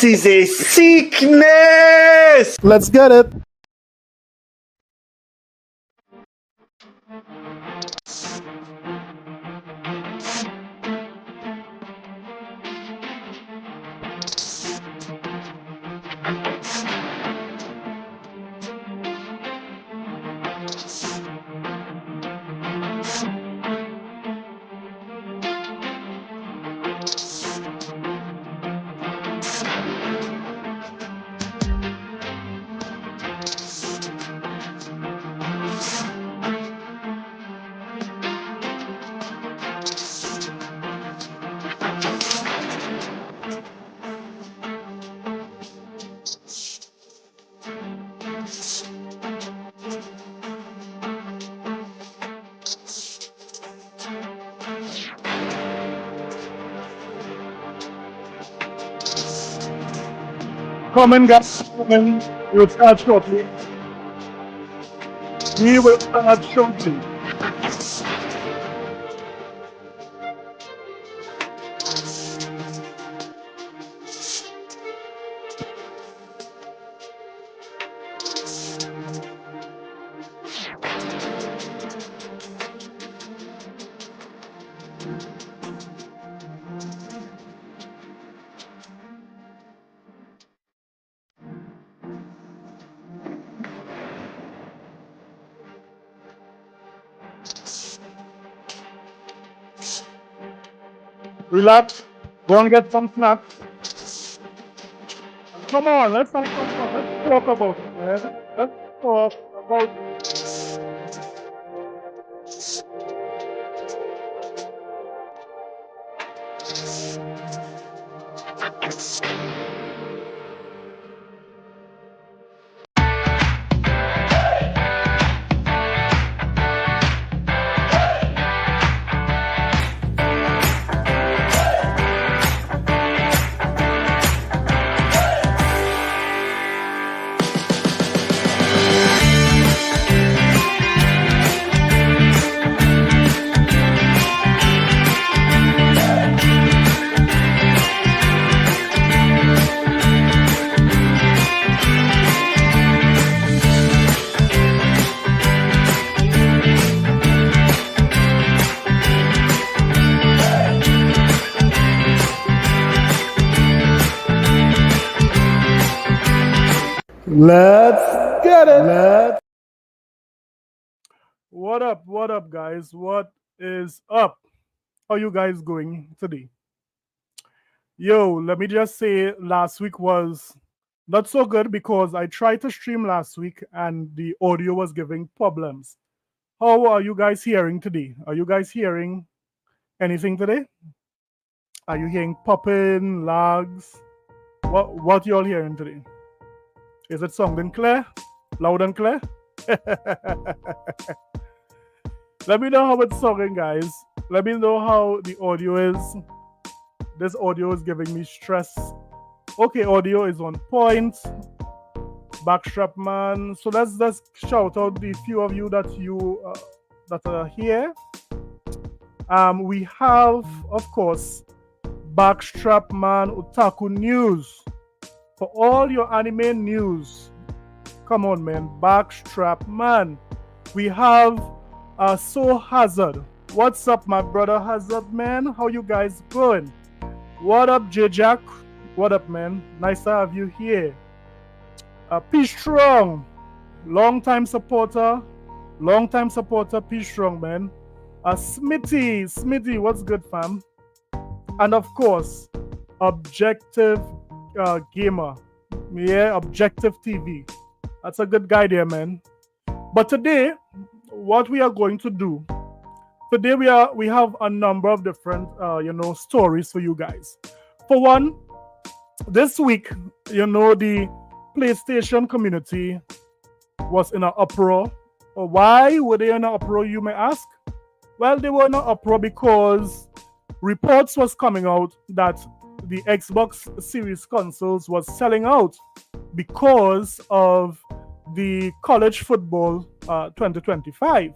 This is a sickness! Let's get it. Come in, guys. Come in. We'll start shortly. We will start shortly. Relax. Go and get some snacks. Come on, let's not come on. Let's talk about it, man. Let's talk about Let's get it. What up? What up, guys? What is up? How you guys going today? Yo, let me just say last week was not so good because I tried to stream last week and the audio was giving problems. How are you guys hearing today? Are you guys hearing anything today? Are you hearing popping, lags? What you all hearing today? Is it sounding clear? Loud and clear? Let me know how it's sounding, guys. Let me know how the audio is. This audio is giving me stress. Okay, audio is on point. Backstrap man. So let's just shout out the few of you that that are here. We have, of course, Backstrap man Otaku News. For all your anime news, come on, man. Backstrap man. We have So Hazard. What's up, my brother Hazard, man? How you guys going? What up, J Jack? What up, man? Nice to have you here. P Strong, long time supporter, P Strong, man. Smitty, what's good, fam? And of course, Objective Gamer, yeah, Objective TV. That's a good guy there, man. But today, what we are going to do, today we have a number of different stories for you guys. For one, this week, the PlayStation community was in an uproar. Why were they in an uproar, you may ask? Well, they were in an uproar because reports was coming out that the Xbox Series consoles was selling out because of the college football 2025.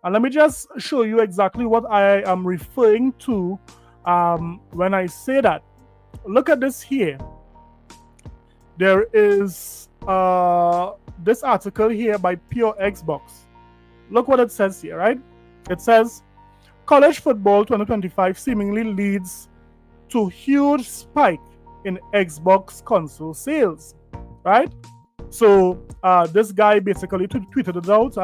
And let me just show you exactly what I am referring to when I say that. Look at this here. there is this article here by Pure Xbox. Look what it says here, right? It says college football 2025 seemingly leads to huge spike in Xbox console sales, right? So this guy basically tweeted it out.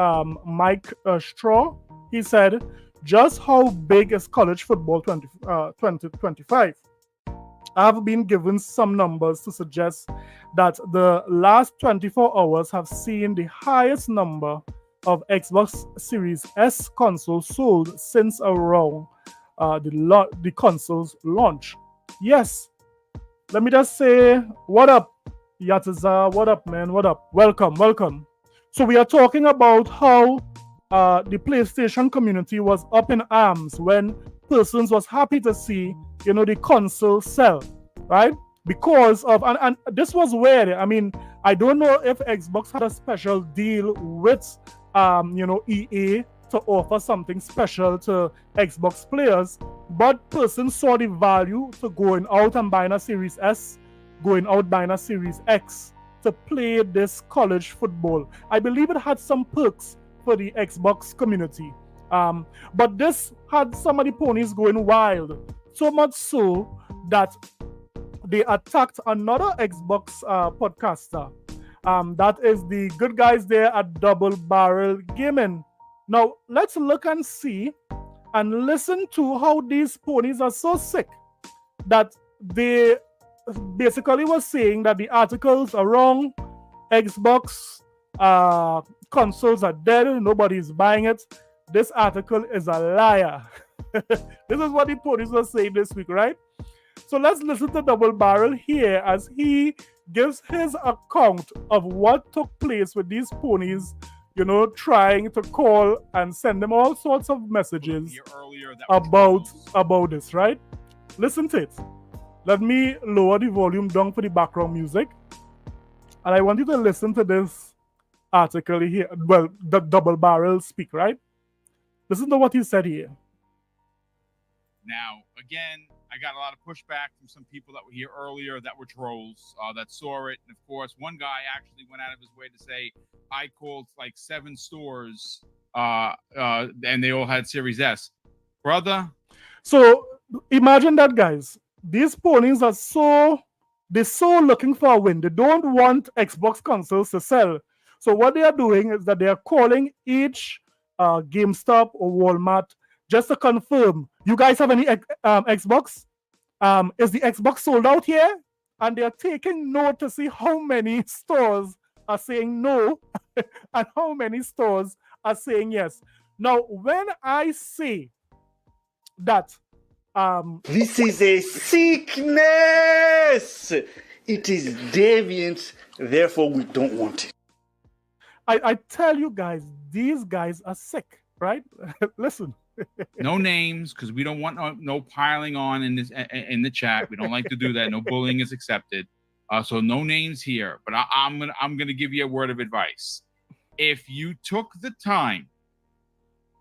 Mike Straw. He said, "Just how big is college football 2025? I've been given some numbers to suggest that the last 24 hours have seen the highest number of Xbox Series S consoles sold since around the console's launch." Yes, let me just say, what up, Yataza? What up, man? What up? Welcome, welcome. So we are talking about how the PlayStation community was up in arms when persons was happy to see, the console sell, right? Because of and this was weird. I mean, I don't know if Xbox had a special deal with EA to offer something special to Xbox players, but persons saw the value to going out and buying a Series S, going out buying a Series X to play this college football. I believe it had some perks for the Xbox community. But this had some of the ponies going wild, so much so that they attacked another Xbox podcaster. That is the good guys there at Double Barrel Gaming. Now, let's look and see and listen to how these ponies are so sick that they basically were saying that the articles are wrong. Xbox consoles are dead. Nobody's buying it. This article is a liar. This is what the ponies were saying this week, right? So let's listen to Double Barrel here as he gives his account of what took place with these ponies, trying to call and send them all sorts of messages about this, right? Listen to it. Let me lower the volume down for the background music. And I want you to listen to this article here. Well, the Double Barrel speak, right? Listen to what he said here. Now, again, I got a lot of pushback from some people that were here earlier that were trolls that saw it. And of course, one guy actually went out of his way to say, I called like 7 stores and they all had Series S. Brother. So imagine that, guys. These ponies are they're so looking for a win. They don't want Xbox consoles to sell. So what they are doing is that they are calling each GameStop or Walmart just to confirm, you guys have any Xbox? Is the Xbox sold out here? And they are taking note to see how many stores are saying no and how many stores are saying yes. Now, when I say that this is a sickness, it is deviant, therefore we don't want it. I tell you guys, these guys are sick, right? Listen. No names, because we don't want no piling on in the chat. We don't like to do that. No bullying is accepted. So no names here. But I'm gonna give you a word of advice. If you took the time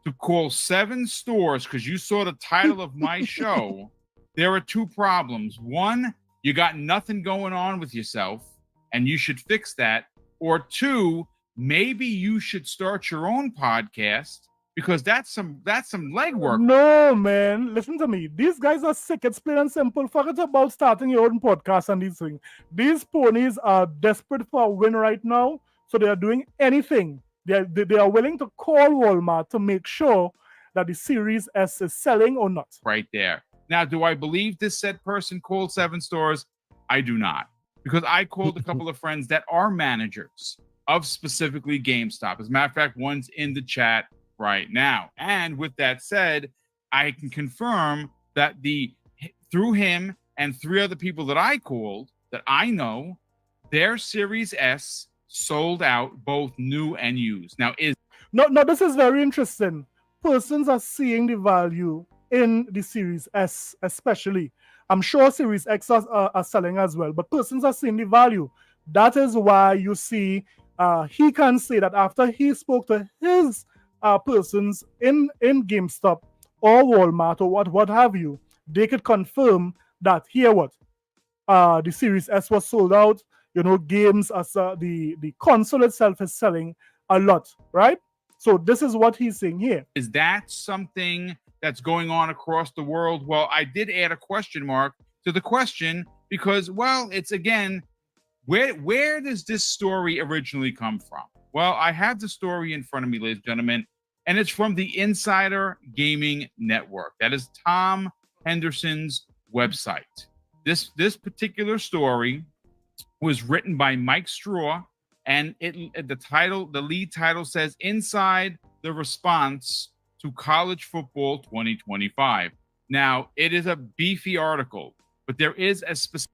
to call 7 stores because you saw the title of my show, there are 2 problems. One, you got nothing going on with yourself, and you should fix that. Or 2, maybe you should start your own podcast. Because that's some legwork. No, man. Listen to me. These guys are sick. It's plain and simple. Forget about starting your own podcast and these things. These ponies are desperate for a win right now. So they are doing anything. They are willing to call Walmart to make sure that the Series S is selling or not. Right there. Now, do I believe this said person called 7 stores? I do not. Because I called a couple of friends that are managers of specifically GameStop. As a matter of fact, one's in the chat right now. And with that said, I can confirm that through him and 3 other people that I called that I know, their Series S sold out both new and used. Now no, this is very interesting. Persons are seeing the value in the Series S, especially. I'm sure Series X are selling as well, but persons are seeing the value. That is why you see he can say that after he spoke to his persons in GameStop or Walmart or what have you, they could confirm that here the Series S was sold out. games as the console itself is selling a lot, right? So this is what he's saying here. Is that something that's going on across the world? Well, I did add a question mark to the question because, well, it's again, where does this story originally come from? Well, I have the story in front of me, ladies and gentlemen, and it's from the Insider Gaming Network. That is Tom Henderson's website. This particular story was written by Mike Straw, and the lead title says "Inside the Response to College Football 2025." Now, it is a beefy article, but there is a specific.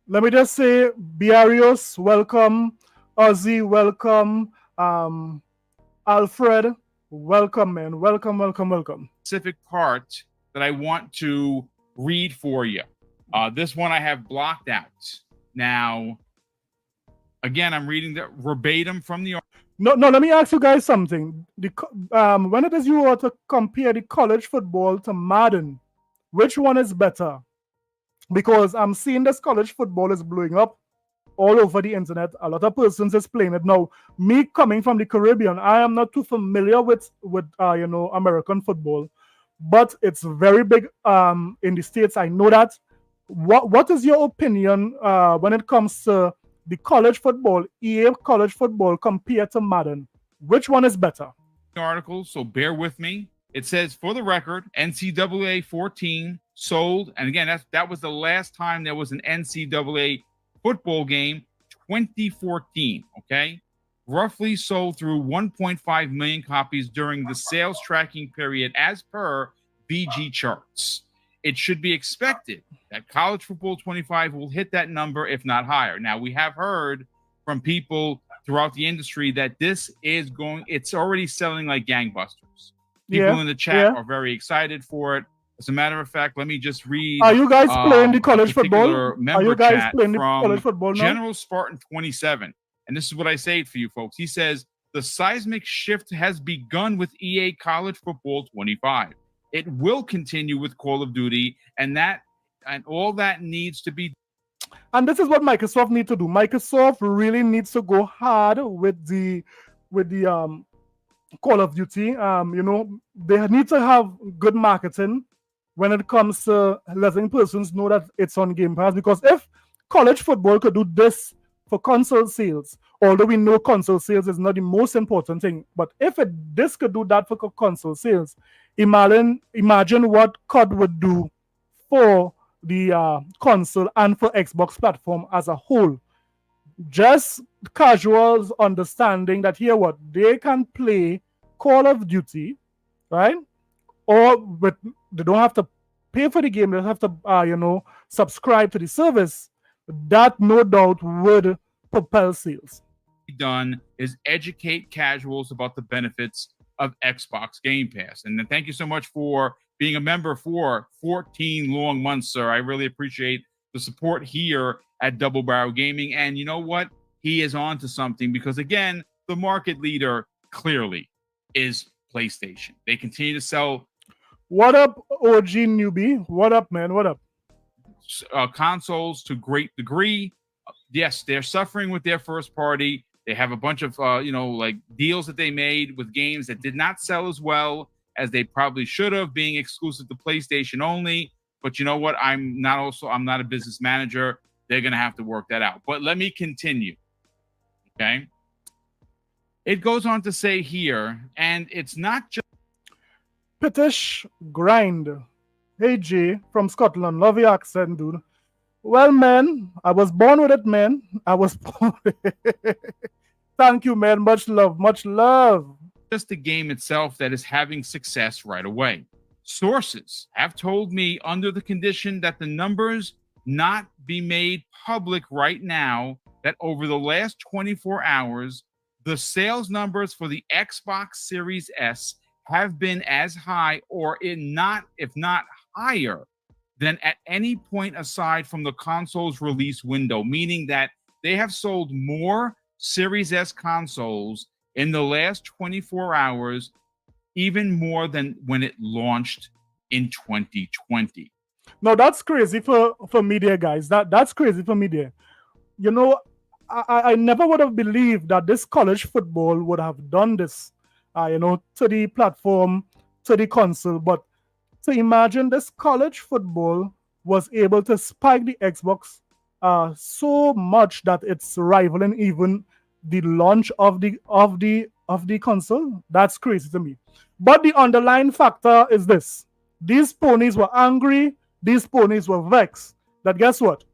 Let me just say, Biarios, welcome. Ozzy, welcome. Alfred, welcome, man. Welcome. Specific part that I want to read for you. This one I have blocked out. Now, again, I'm reading the verbatim from the. No. Let me ask you guys something. When it is you were to compare the college football to Madden, which one is better? Because I'm seeing this college football is blowing up all over the internet. A lot of persons is playing it now. Me coming from the Caribbean, I am not too familiar with American football, but it's very big in the States. I know that. What is your opinion when it comes to the college football, EA college football compared to Madden? Which one is better? Article, so bear with me. It says, for the record, NCAA 14 sold, and again, that was the last time there was an NCAA football game, 2014, okay? Roughly sold through 1.5 million copies during the sales tracking period as per VG charts. It should be expected that College Football 25 will hit that number, if not higher. Now, we have heard from people throughout the industry that it's already selling like gangbusters. People in the chat are very excited for it. As a matter of fact, let me just read. Are you guys playing the college football? Are you guys playing the college football now? General Spartan 27. And this is what I say for you folks. He says, the seismic shift has begun with EA College Football 25. It will continue with Call of Duty, and all that needs to be. And this is what Microsoft needs to do. Microsoft really needs to go hard with the Call of Duty. They need to have good marketing when it comes to letting persons know that it's on Game Pass. Because if college football could do this for console sales, although we know console sales is not the most important thing, but if this could do that for console sales, imagine what COD would do for the console and for Xbox platform as a whole. Just casuals understanding that they can play Call of Duty, right? But they don't have to pay for the game. They don't have to, subscribe to the service. That no doubt would propel sales. Done is educate casuals about the benefits of Xbox Game Pass. And then thank you so much for being a member for 14 long months, sir. I really appreciate the support here at Double Barrel Gaming. And you know what? He is on to something because, again, the market leader clearly is PlayStation. They continue to sell. What up, OG newbie? What up, man? What up? Consoles to great degree. Yes, they're suffering with their first party. They have a bunch of, deals that they made with games that did not sell as well as they probably should have, being exclusive to PlayStation only. But you know what? I'm not a business manager. They're going to have to work that out. But let me continue. Okay. It goes on to say here, and it's not just Pitish Grind. Hey, Jay from Scotland. Love your accent, dude. Well, man, I was born with it, man. I was born with it. Thank you, man. Much love. Much love. Just the game itself that is having success right away. Sources have told me under the condition that the numbers not be made public right now, that over the last 24 hours, the sales numbers for the Xbox Series S have been as high if not higher than at any point aside from the console's release window, meaning that they have sold more Series S consoles in the last 24 hours, even more than when it launched in 2020. No, that's crazy for media, guys. That's crazy for media. I never would have believed that this college football would have done this, to the platform, to the console. But to imagine this college football was able to spike the Xbox so much that it's rivaling even the launch of the console. That's crazy to me. But the underlying factor is this: these ponies were angry. These ponies were vexed. That guess what?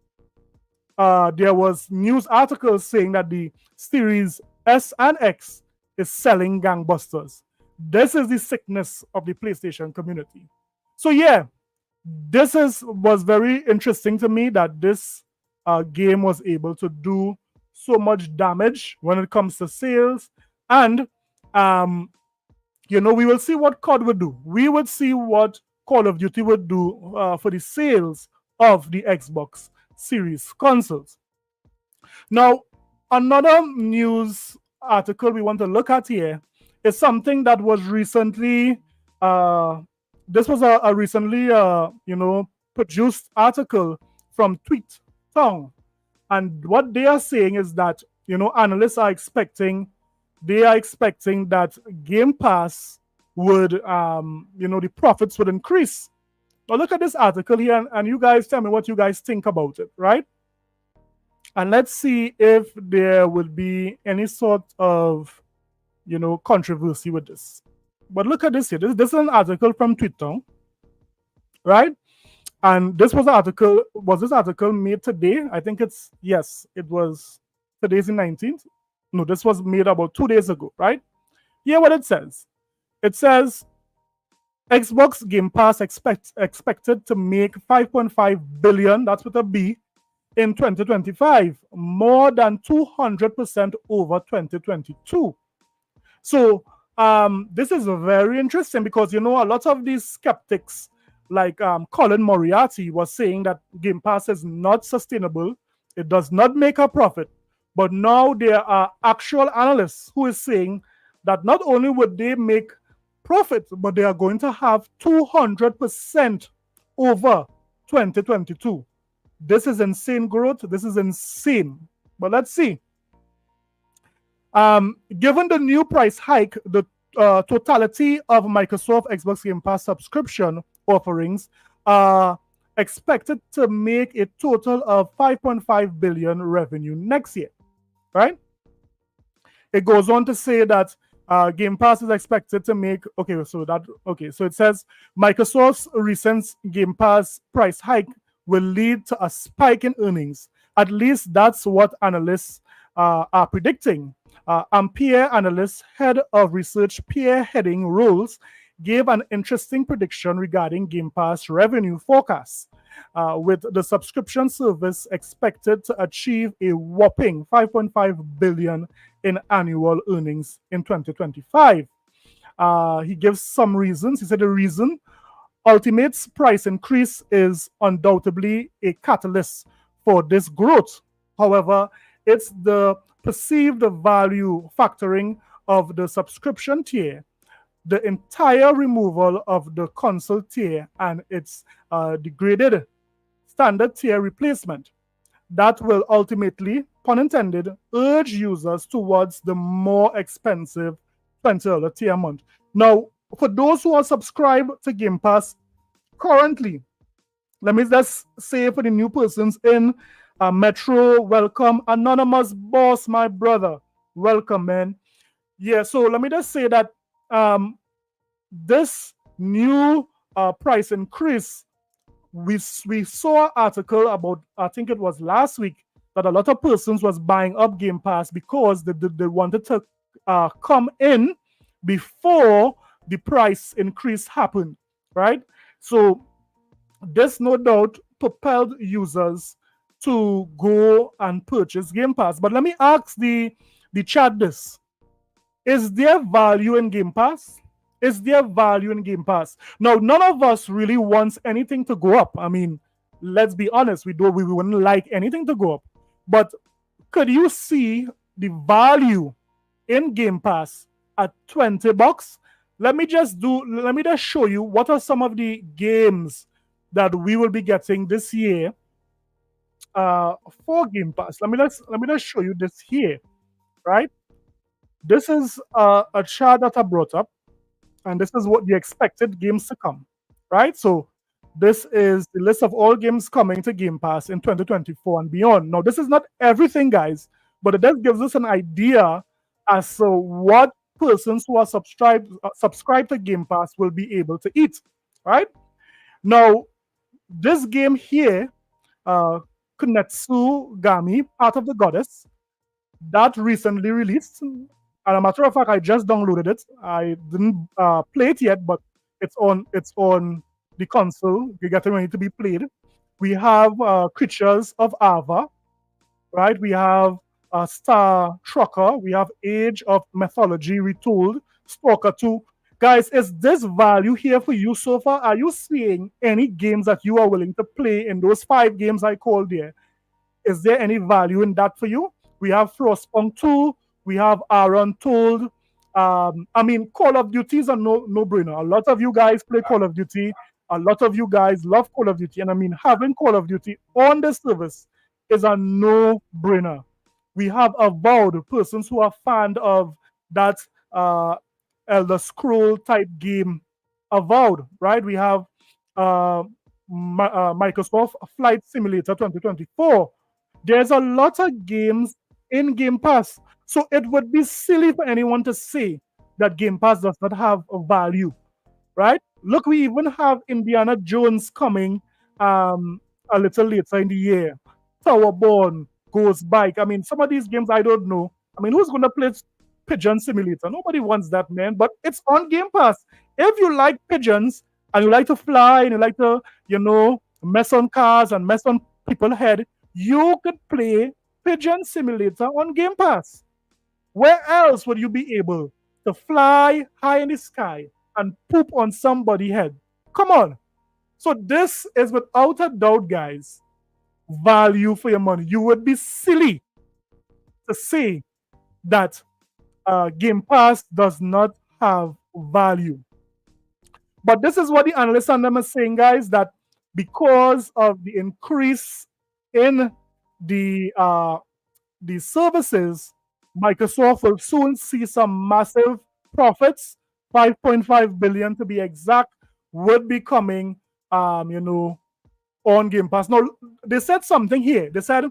There was news articles saying that the Series S and X is selling gangbusters. This is the sickness of the PlayStation community. So yeah, was very interesting to me that this game was able to do so much damage when it comes to sales, and we will see what COD would do. We would see what Call of Duty would do for the sales of the Xbox Series consoles. Now, another news article we want to look at here is something that was recently this was a recently produced article from Tweet Tongue, and what they are saying is that analysts are expecting that Game Pass would the profits would increase. Now look at this article here, and you guys tell me what you guys think about it, right? And let's see if there would be any sort of controversy with this. But look at this here. This is an article from Twitter, right? And this was this article made today? I think it was today's the 19th. No, this was made about 2 days ago, right? Here what it says. It says Xbox Game Pass expected to make 5.5 billion, that's with a B, in 2025, more than 200% over 2022. So this is very interesting because a lot of these skeptics, like Colin Moriarty, was saying that Game Pass is not sustainable, it does not make a profit. But now there are actual analysts who is saying that not only would they make profit, but they are going to have 200% over 2022. This is insane growth. This is insane. But let's see. Given the new price hike, the totality of Microsoft Xbox Game Pass subscription offerings are expected to make a total of 5.5 billion revenue next year, right? It goes on to say that Game Pass is expected to make so it says Microsoft's recent Game Pass price hike will lead to a spike in earnings. At least that's what analysts are predicting. Ampere analyst, head of research Pierre Heading Rolls, gave an interesting prediction regarding Game Pass revenue forecasts, with the subscription service expected to achieve a whopping 5.5 billion in annual earnings in 2025. He gives some reasons. He said the reason Ultimate's price increase is undoubtedly a catalyst for this growth. However, it's the perceived value factoring of the subscription tier, the entire removal of the console tier and its degraded standard tier replacement that will ultimately, pun intended, urge users towards the more expensive $20 tier a month. Now, for those who are subscribed to Game Pass currently, let me just say for the new persons in Metro, welcome. Anonymous Boss, my brother, welcome, man. Yeah, so let me just say that this new price increase, we saw an article about, I think it was last week, that a lot of persons was buying up Game Pass because they wanted to come in before the price increase happened, right? So this no doubt propelled users to go and purchase Game Pass. But let me ask the chat this. Is there value in Game Pass? Is there value in Game Pass? Now, none of us really wants anything to go up. I mean, let's be honest, we wouldn't like anything to go up. But could you see the value in Game Pass at $20? Let me just show you what are some of the games that we will be getting this year for Game Pass. Let me just show you this here, right? This is a chart that I brought up, and this is what the expected games to come, right? So this is the list of all games coming to Game Pass in 2024 and beyond. Now, this is not everything, guys, but it does gives us an idea as to what persons who are subscribed to Game Pass will be able to eat, right? Now, this game here, uh, Kunetsu Gami, Part of the Goddess, that recently released. And a matter of fact, I just downloaded it. I didn't play it yet, but it's on the console. You're getting ready to be played. We have Creatures of Ava, right? We have Star Trucker. We have Age of Mythology Retooled, Stalker 2. Guys, is this value here for you so far? Are you seeing any games that you are willing to play in those 5 games I called there? Is there any value in that for you? We have Frostpunk 2, we have Aaron Told. I mean, Call of Duty is a no-brainer. A lot of you guys play Call of Duty. A lot of you guys love Call of Duty. And I mean, having Call of Duty on the service is a no-brainer. We have Avowed, persons who are fond of that Elder Scroll type game, Avowed, right? We have Microsoft Flight Simulator 2024. There's a lot of games in Game Pass. So it would be silly for anyone to say that Game Pass does not have a value, right? Look, we even have Indiana Jones coming a little later in the year. Towerborn, Ghost Bike. I mean, some of these games I don't know. I mean, who's going to play Pigeon Simulator? Nobody wants that, man. But it's on Game Pass. If you like pigeons and you like to fly and you like to, mess on cars and mess on people's head, you could play Pigeon Simulator on Game Pass. Where else would you be able to fly high in the sky and poop on somebody's head? Come on. So this is without a doubt, guys, value for your money. You would be silly to say that Game Pass does not have value. But this is what the analysts and them are saying, guys, that because of the increase in the services, Microsoft will soon see some massive profits. 5.5 billion to be exact would be coming, on Game Pass. Now, they said something here. They said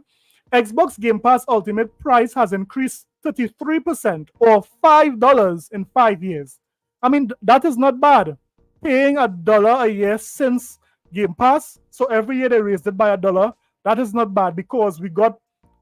Xbox Game Pass Ultimate price has increased 33% or $5 in 5 years. I mean, that is not bad. Paying $1 a year since Game Pass, so every year they raised it by $1. That is not bad because we got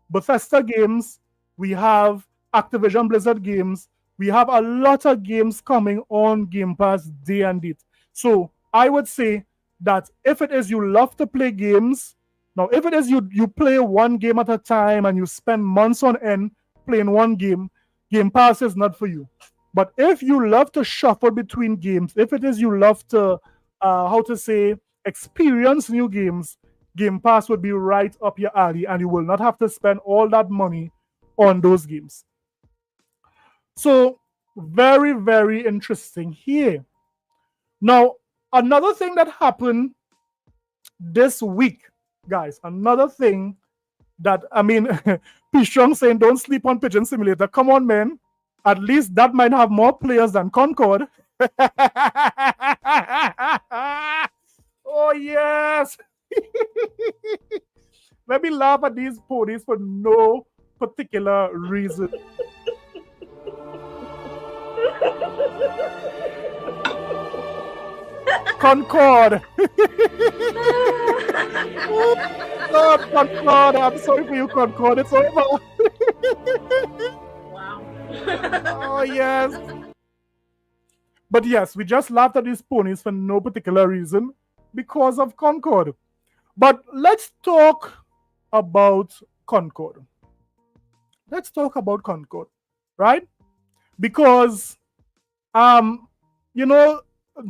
Bethesda games, we have Activision Blizzard games, we have a lot of games coming on Game Pass day and date. So I would say that if it is you love to play games, now if it is you play one game at a time and you spend months on end playing one game, Game Pass is not for you. But if you love to shuffle between games, if it is you love to, experience new games, Game Pass would be right up your alley and you will not have to spend all that money on those games. So, very, very interesting here. Now, another thing that happened this week, guys, another thing that, I mean, P. Strong saying don't sleep on Pigeon Simulator. Come on, man. At least that might have more players than Concord. Oh, yes. Let me laugh at these ponies for no particular reason. Concord. Oh, Concord. I'm sorry for you, Concord. It's over. Wow. Oh, yes. But yes, we just laughed at these ponies for no particular reason because of Concord. But let's talk about Concord. Let's talk about Concord, right? Because,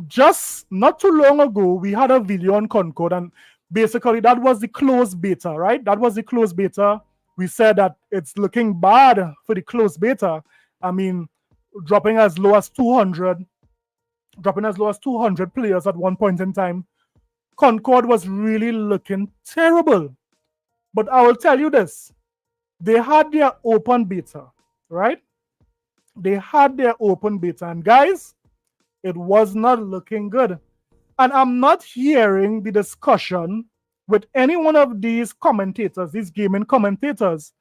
just not too long ago, we had a video on Concord, and basically that was the closed beta, right? That was the closed beta. We said that it's looking bad for the closed beta. I mean, dropping as low as 200 players at one point in time. Concord was really looking terrible. But I will tell you this. They had their open beta, right? They had their open beta. And guys, it was not looking good. And I'm not hearing the discussion with any one of these commentators, these gaming commentators.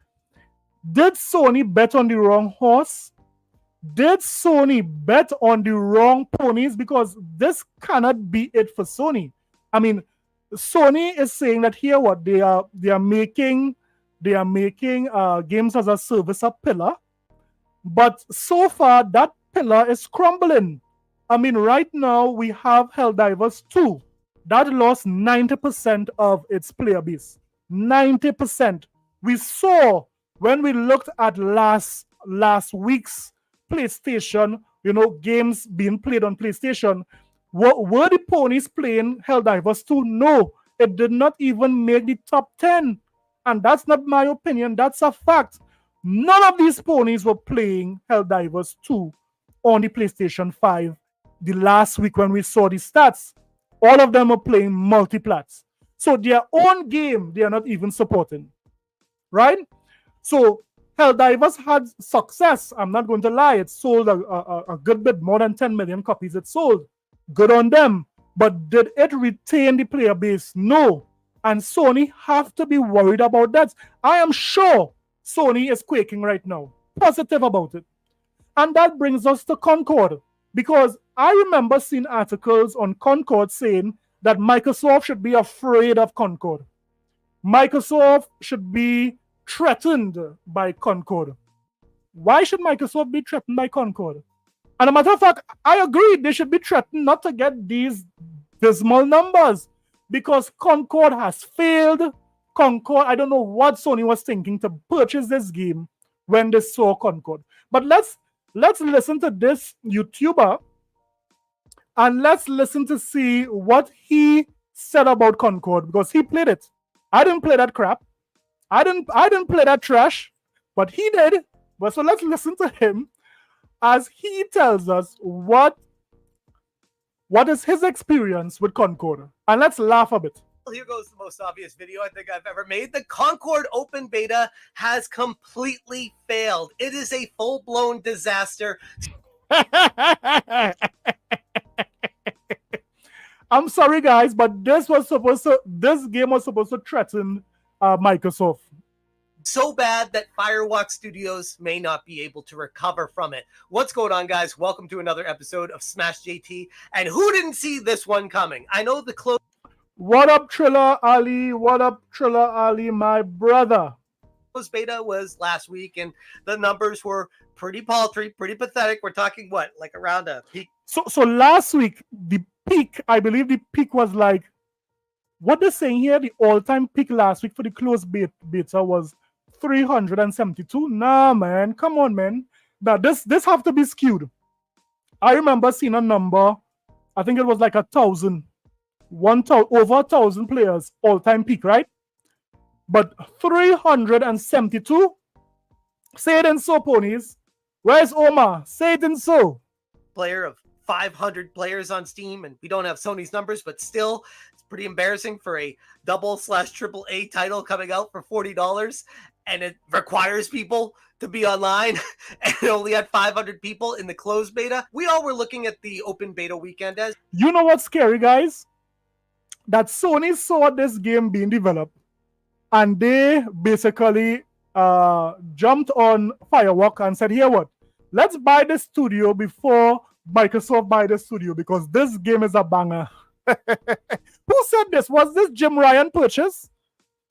Did Sony bet on the wrong horse? Did Sony bet on the wrong ponies? Because this cannot be it for Sony. I mean, Sony is saying that here what they are making games as a service a pillar, but so far that pillar is crumbling. I mean, right now we have Helldivers 2 that lost 90% of its player base. 90%. We saw when we looked at last week's PlayStation, games being played on PlayStation. Were the ponies playing Helldivers 2? No, it did not even make the top 10. And that's not my opinion, that's a fact. None of these ponies were playing Helldivers 2 on the PlayStation 5 the last week when we saw the stats. All of them are playing multiplats. So their own game, they are not even supporting. Right? So Helldivers had success. I'm not going to lie. It sold a good bit, more than 10 million copies it sold. Good on them. But did it retain the player base? No. And Sony have to be worried about that. I am sure Sony is quaking right now. Positive about it. And that brings us to Concord. Because I remember seeing articles on Concord saying that Microsoft should be afraid of Concord. Microsoft should be threatened by Concord. Why should Microsoft be threatened by Concord? And a matter of fact, I agree they should be threatened not to get these dismal numbers because Concord has failed. Concord, I don't know what Sony was thinking to purchase this game when they saw Concord. But let's listen to this YouTuber and let's listen to see what he said about Concord because he played it. I didn't play that crap. I didn't play that trash, but he did. But so let's listen to him as he tells us what is his experience with Concord. And let's laugh a bit. Here goes the most obvious video I think I've ever made. The Concord open beta has completely failed. It is a full-blown disaster. I'm sorry, guys, but this game was supposed to threaten Microsoft. So bad that Firewalk Studios may not be able to recover from it. What's going on, guys? Welcome to another episode of Smash JT. And who didn't see this one coming? I know the close. What up, Triller Ali? What up, Triller Ali, my brother? Beta was last week, and the numbers were pretty paltry, pretty pathetic. We're talking what, like around a peak? So last week, the peak, I believe the peak was like, what they're saying here, the all-time peak last week for the closed beta was 372. Nah, man, come on, man. Now this have to be skewed. I remember seeing a number, I think it was like 1,000, over 1,000 players all-time peak, right? But 372. Say it in so, ponies. Where's Omar? Say it in so. Player of 500 players on Steam, and we don't have Sony's numbers, but still, it's pretty embarrassing for a double/AAA title coming out for $40, and it requires people to be online, and it only had 500 people in the closed beta. We all were looking at the open beta weekend as... You know what's scary, guys? That Sony saw this game being developed, and they basically jumped on Firewalk and said, here what? Let's buy the studio before Microsoft buy the studio because this game is a banger. Who said this? Was this Jim Ryan purchase?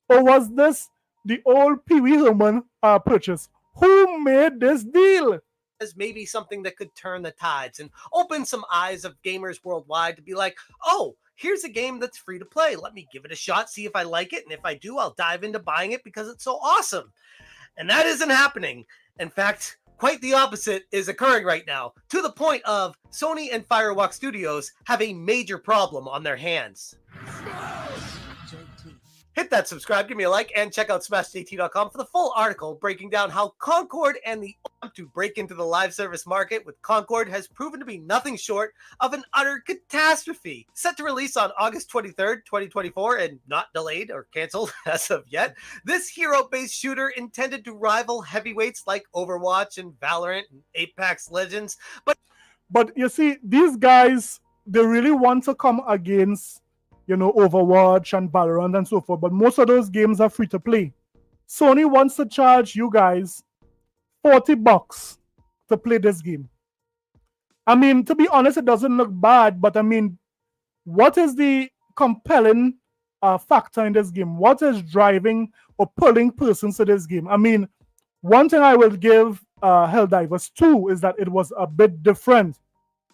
Or was this the old Pee Wee Herman purchase? Who made this deal? As maybe something that could turn the tides and open some eyes of gamers worldwide to be like, oh, here's a game that's free to play. Let me give it a shot, see if I like it. And if I do, I'll dive into buying it because it's so awesome. And that isn't happening. In fact, quite the opposite is occurring right now, to the point of Sony and Firewalk Studios have a major problem on their hands. Hit that subscribe, give me a like, and check out SmashJT.com for the full article breaking down how Concord and the attempt to break into the live service market with Concord has proven to be nothing short of an utter catastrophe. Set to release on August 23rd, 2024, and not delayed or canceled as of yet, this hero-based shooter intended to rival heavyweights like Overwatch and Valorant and Apex Legends, But you see, these guys, they really want to come against, Overwatch and Valorant and so forth. But most of those games are free to play. Sony wants to charge you guys $40 to play this game. I mean, to be honest, it doesn't look bad. But I mean, what is the compelling factor in this game? What is driving or pulling persons to this game? I mean, one thing I will give Helldivers 2 is that it was a bit different.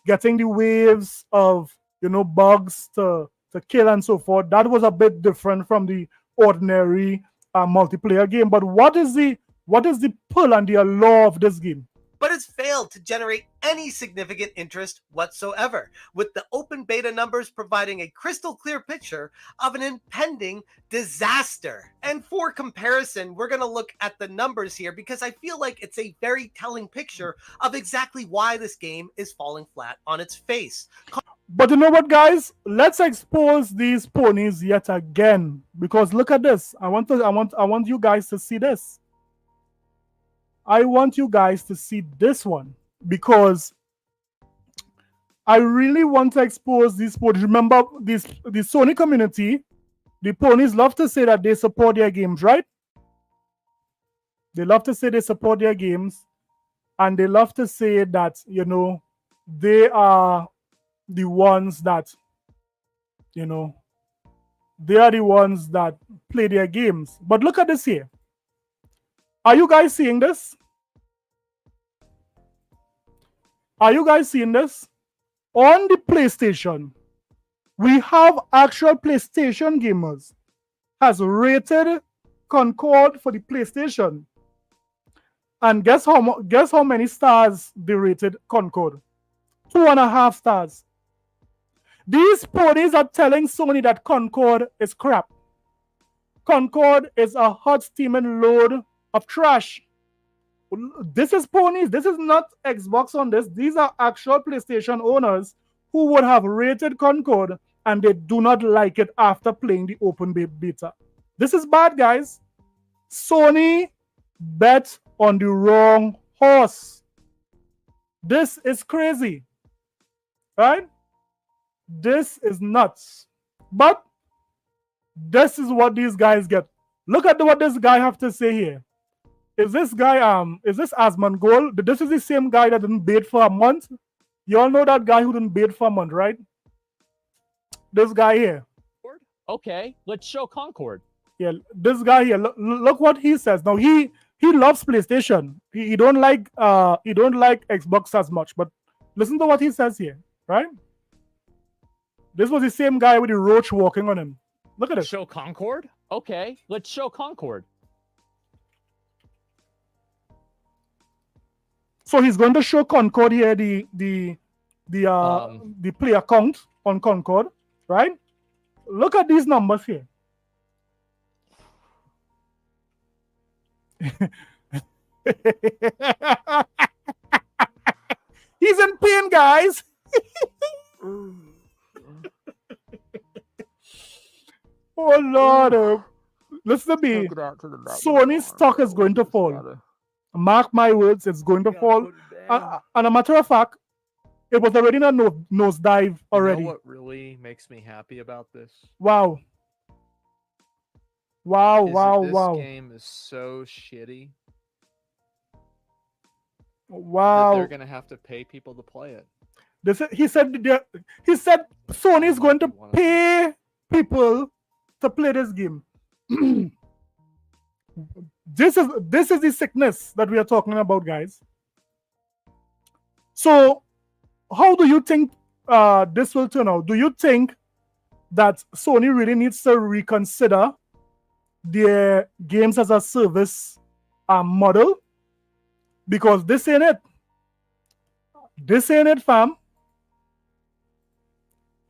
Getting the waves of, bugs to kill and so forth, that was a bit different from the ordinary multiplayer game. But what is the pull and the allure of this game? but has failed to generate any significant interest whatsoever, with the open beta numbers providing a crystal clear picture of an impending disaster. And for comparison, we're going to look at the numbers here because I feel like it's a very telling picture of exactly why this game is falling flat on its face. But you know what, guys? Let's expose these ponies yet again, because look at this. I want you guys to see this. I want you guys to see this one because I really want to expose these ponies. Remember, the Sony community, the ponies love to say that they support their games, right? They love to say they support their games, and they love to say that, you know, they are the ones that, you know, they are the ones that play their games. But look at this here. Are you guys seeing this? Are you guys seeing this? On the PlayStation, we have actual PlayStation gamers has rated Concord for the PlayStation. And guess how many stars they rated Concord? 2.5 stars. These ponies are telling Sony that Concord is crap. Concord is a hot steaming load of trash. This is ponies. This is not Xbox on this. These are actual PlayStation owners who would have rated Concord and they do not like it after playing the open beta. This is bad, guys. Sony bet on the wrong horse. This is crazy. Right? This is nuts. But this is what these guys get. Look at what this guy have to say here. Is this guy, is this Asmongold? This is the same guy that didn't bait for a month. You all know that guy who didn't bait for a month, right? This guy here. Okay, let's show Concord. Yeah, this guy here. Look what he says. Now he loves PlayStation. He don't like Xbox as much. But listen to what he says here, right? This was the same guy with the roach walking on him. Look at it. Show Concord? Okay, let's show Concord. So he's going to show Concord here the player count on Concord, right? Look at these numbers here. He's in pain, guys. Oh Lord, listen to me. Sony's stock is going to fall. Mark my words, it's going to fall. And a matter of fact, it was already in a nosedive already. You know what really makes me happy about this? Wow. This game is so shitty. Wow. That they're gonna have to pay people to play it. He said Sony is going to pay people to play this game. This is the sickness that we are talking about, guys. So, how do you think this will turn out? Do you think that Sony really needs to reconsider their games as a service model? Because this ain't it. This ain't it, fam.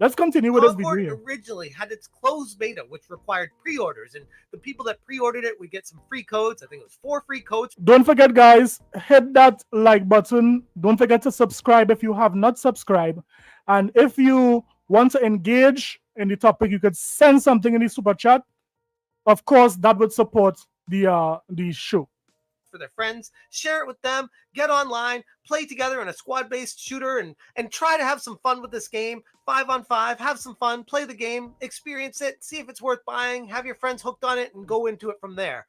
Let's continue with this video Concord here. originally had its closed beta, which required pre-orders, and the people that pre-ordered it would get some free codes. I think it was 4 free codes. Don't forget, guys, hit that like button. Don't forget to subscribe if you have not subscribed. And if you want to engage in the topic, you could send something in the super chat. Of course, that would support the show. For their friends, share it with them, get online, play together in a squad-based shooter, and try to have some fun with this game. 5-on-5, have some fun, play the game, experience it, see if it's worth buying, have your friends hooked on it, and go into it from there.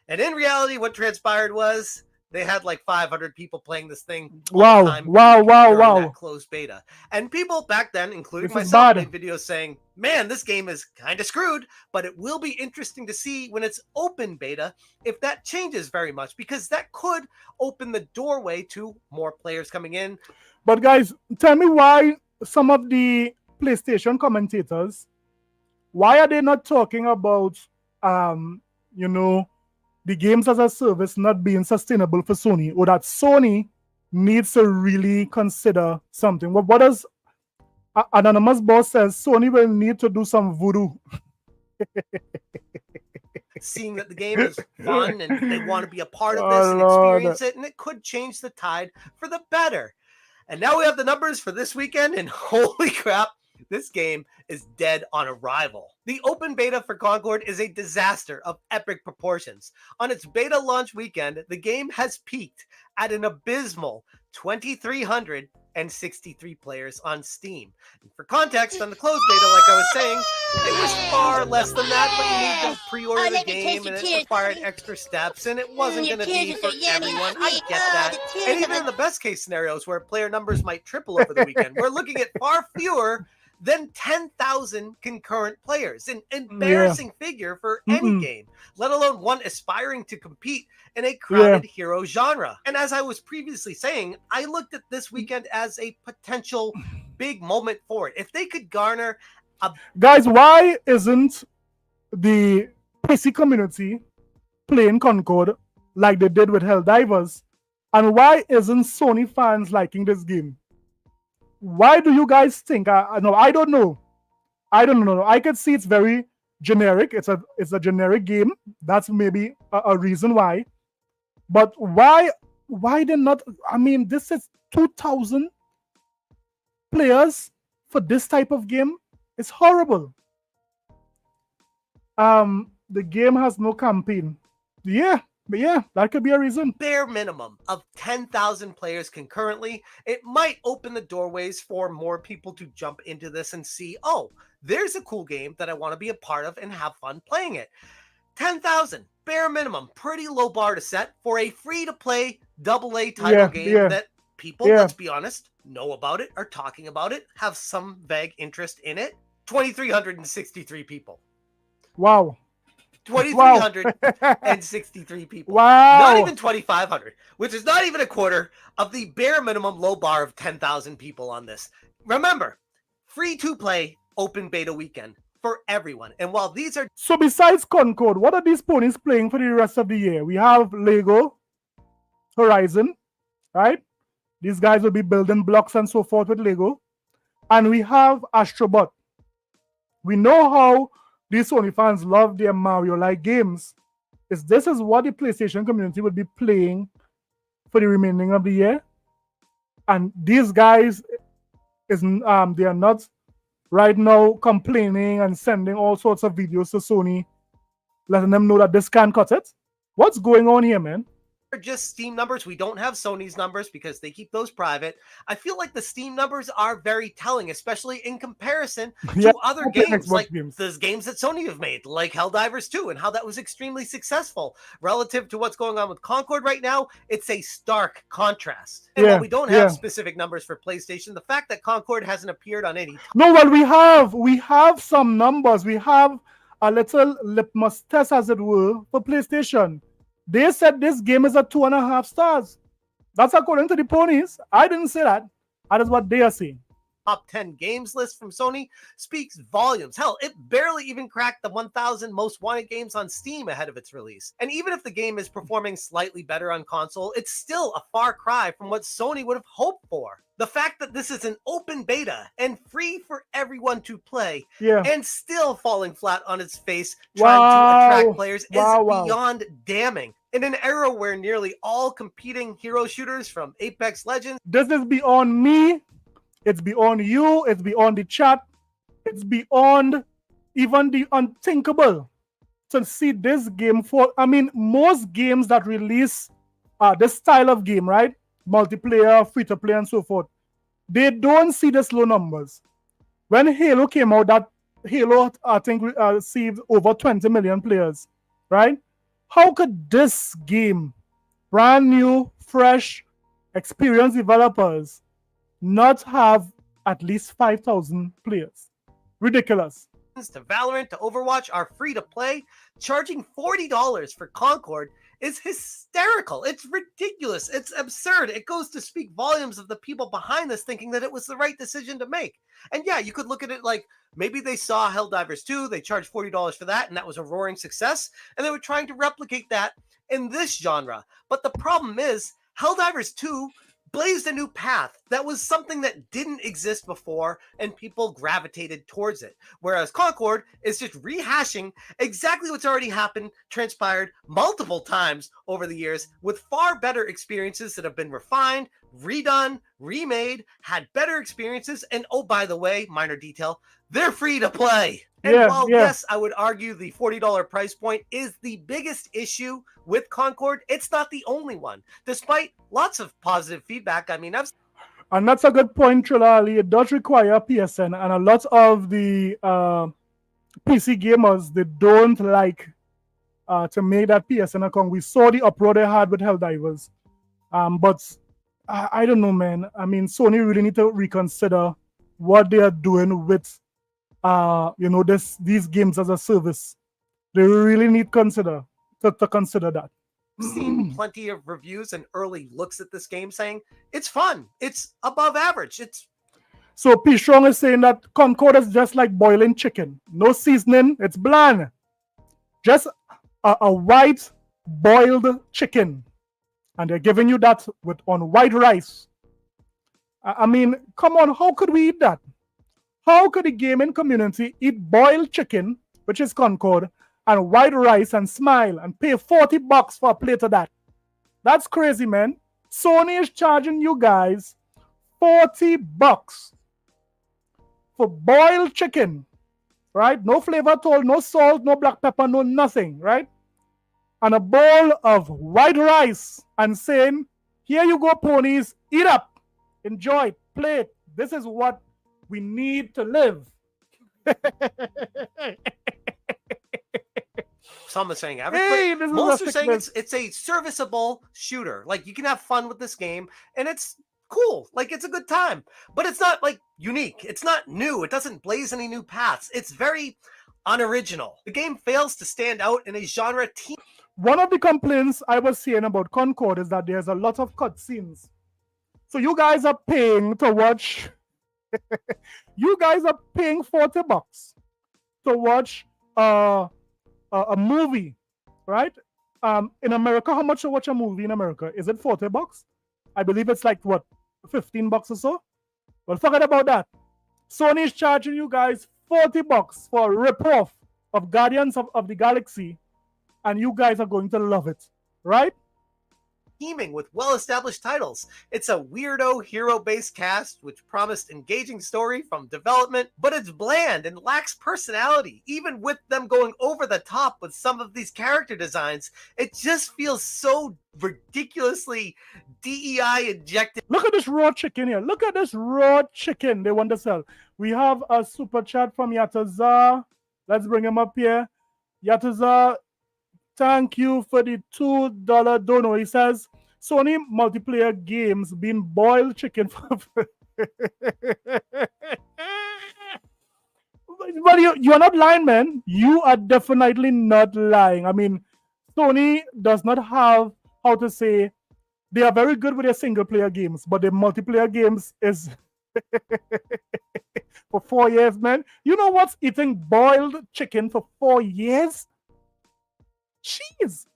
And in reality, what transpired was they had like 500 people playing this thing. Wow, That closed beta. And people back then, including myself, made videos saying, man, this game is kind of screwed, but it will be interesting to see when it's open beta if that changes very much, because that could open the doorway to more players coming in. But guys, tell me why some of the PlayStation commentators, why are they not talking about, the games as a service not being sustainable for Sony, or that Sony needs to really consider something? What does Anonymous Boss says? Sony will need to do some voodoo. Seeing that the game is fun and they want to be a part of this and experience it, and it could change the tide for the better. And now we have the numbers for this weekend, and holy crap, this game is dead on arrival. The open beta for Concord is a disaster of epic proportions. On its beta launch weekend, the game has peaked at an abysmal 2,363 players on Steam. And for context, on the closed beta, like I was saying, it was far less than that, but you need to pre-order the game, and it required extra steps, and it wasn't going to be for everyone. I get that. And even in the best case scenarios where player numbers might triple over the weekend, we're looking at far fewer than 10,000 concurrent players. An embarrassing figure for any game, let alone one aspiring to compete in a crowded hero genre. And as I was previously saying, I looked at this weekend as a potential big moment for it. If they could garner a... Guys, why isn't the PC community playing Concord like they did with Helldivers? And why isn't Sony fans liking this game? Why do you guys think? No, I don't know. I don't know. I could see it's very generic. It's a generic game. That's maybe a reason why. But why they not? I mean, this is 2,000 players for this type of game. It's horrible. The game has no campaign. But yeah, that could be a reason. Bare minimum of 10,000 players concurrently. It might open the doorways for more people to jump into this and see, oh, there's a cool game that I want to be a part of and have fun playing it. 10,000, bare minimum, pretty low bar to set for a free-to-play AA title game that people, let's be honest, know about it, are talking about it, have some vague interest in it. 2,363 people. Wow. 2,363 people. Wow. Not even 2,500, which is not even a quarter of the bare minimum low bar of 10,000 people on this. Remember, free to play open beta weekend for everyone. And while these are... So besides Concord, what are these ponies playing for the rest of the year? We have Lego Horizon, right? These guys will be building blocks and so forth with Lego. And we have Astrobot. We know how these Sony fans love their Mario-like games. This is what the PlayStation community would be playing for the remaining of the year. And these guys, they are not right now complaining and sending all sorts of videos to Sony, letting them know that this can't cut it. What's going on here, man? Just Steam numbers. We don't have Sony's numbers because they keep those private. I feel like the Steam numbers are very telling, especially in comparison to other games, like those games that Sony have made, like Helldivers 2, and how that was extremely successul relative to what's going on with Concord right now. It's a stark contrast. And while we don't have specific numbers for PlayStation, the fact that Concord hasn't appeared on any... No, well, we have some numbers. We have a little litmus test, as it were, for PlayStation. They said this game is a 2.5 stars. That's according to the ponies. I didn't say that. That is what they are saying. top 10 games list from Sony speaks volumes. Hell, it barely even cracked the 1,000 most wanted games on Steam ahead of its release. And even if the game is performing slightly better on console, it's still a far cry from what Sony would have hoped for. The fact that this is an open beta and free for everyone to play and still falling flat on its face trying to attract players is beyond damning. In an era where nearly all competing hero shooters from Apex Legends... This is beyond me. It's beyond you. It's beyond the chat. It's beyond even the unthinkable to see this game for... I mean, most games that release this style of game, right? Multiplayer, free-to-play, and so forth, they don't see the low numbers. When Halo came out, that Halo, I think, received over 20 million players, right? How could this game, brand new, fresh, experienced developers, not have at least 5,000 players? Ridiculous. To Valorant to Overwatch are free to play. Charging $40 for Concord is hysterical. It's ridiculous. It's absurd. It goes to speak volumes of the people behind this thinking that it was the right decision to make. And yeah, you could look at it like maybe they saw Helldivers 2, they charged $40 for that, and that was a roaring success, and they were trying to replicate that in this genre. But the problem is, Helldivers 2 blazed a new path that was something that didn't exist before, and people gravitated towards it. Whereas Concord is just rehashing exactly what's already happened, transpired multiple times over the years, with far better experiences that have been refined, redone, remade, had better experiences, and oh, by the way, minor detail, they're free to play. And while, yes, I would argue the $40 price point is the biggest issue with Concord, it's not the only one. Despite lots of positive feedback, I mean, and that's a good point, Trilali. It does require PSN, and a lot of the PC gamers, they don't like to make that PSN account. We saw the uproar they had with Helldivers. But I don't know, man. I mean, Sony really need to reconsider what they are doing with these games as a service. They really need to consider that. I've seen plenty of reviews and early looks at this game saying it's fun, it's above average. So P Strong is saying that Concord is just like boiling chicken, no seasoning, it's bland, just a white boiled chicken, and they're giving you that on white rice. I mean, come on, how could we eat that? How could the gaming community eat boiled chicken, which is Concord, and white rice and smile and pay $40 for a plate of that? That's crazy, man. Sony is charging you guys $40 for boiled chicken, right? No flavor at all, no salt, no black pepper, no nothing, right? And a bowl of white rice and saying, here you go, ponies, eat up, enjoy, play it. This is what we need to live. Some are saying average, hey, but most are saying it's a serviceable shooter. Like, you can have fun with this game, and it's cool. Like, it's a good time. But it's not, like, unique. It's not new. It doesn't blaze any new paths. It's very unoriginal. The game fails to stand out in a genre team. One of the complaints I was seeing about Concord is that there's a lot of cutscenes. So you guys are paying to watch... you guys are paying $40 to watch a movie, right? In America, how much to watch a movie in America? Is it $40? I believe it's like, what, $15 or so? Well, forget about that. Sony is charging you guys $40 for a rip-off of Guardians of the Galaxy, and you guys are going to love it, right? Teaming with well-established titles. It's a weirdo hero-based cast which promised engaging story from development, but it's bland and lacks personality. Even with them going over the top with some of these character designs, it just feels so ridiculously DEI injected. Look at this raw chicken here. Look at this raw chicken they want to sell. We have a super chat from Yataza. Let's bring him up here. Yataza, thank you for the $2 dono. He says, Sony multiplayer games being boiled chicken for... But you are not lying, man. You are definitely not lying. I mean, Sony does not have, how to say, they are very good with their single-player games, but their multiplayer games is For 4 years, man. You know what's eating boiled chicken for 4 years? Cheese.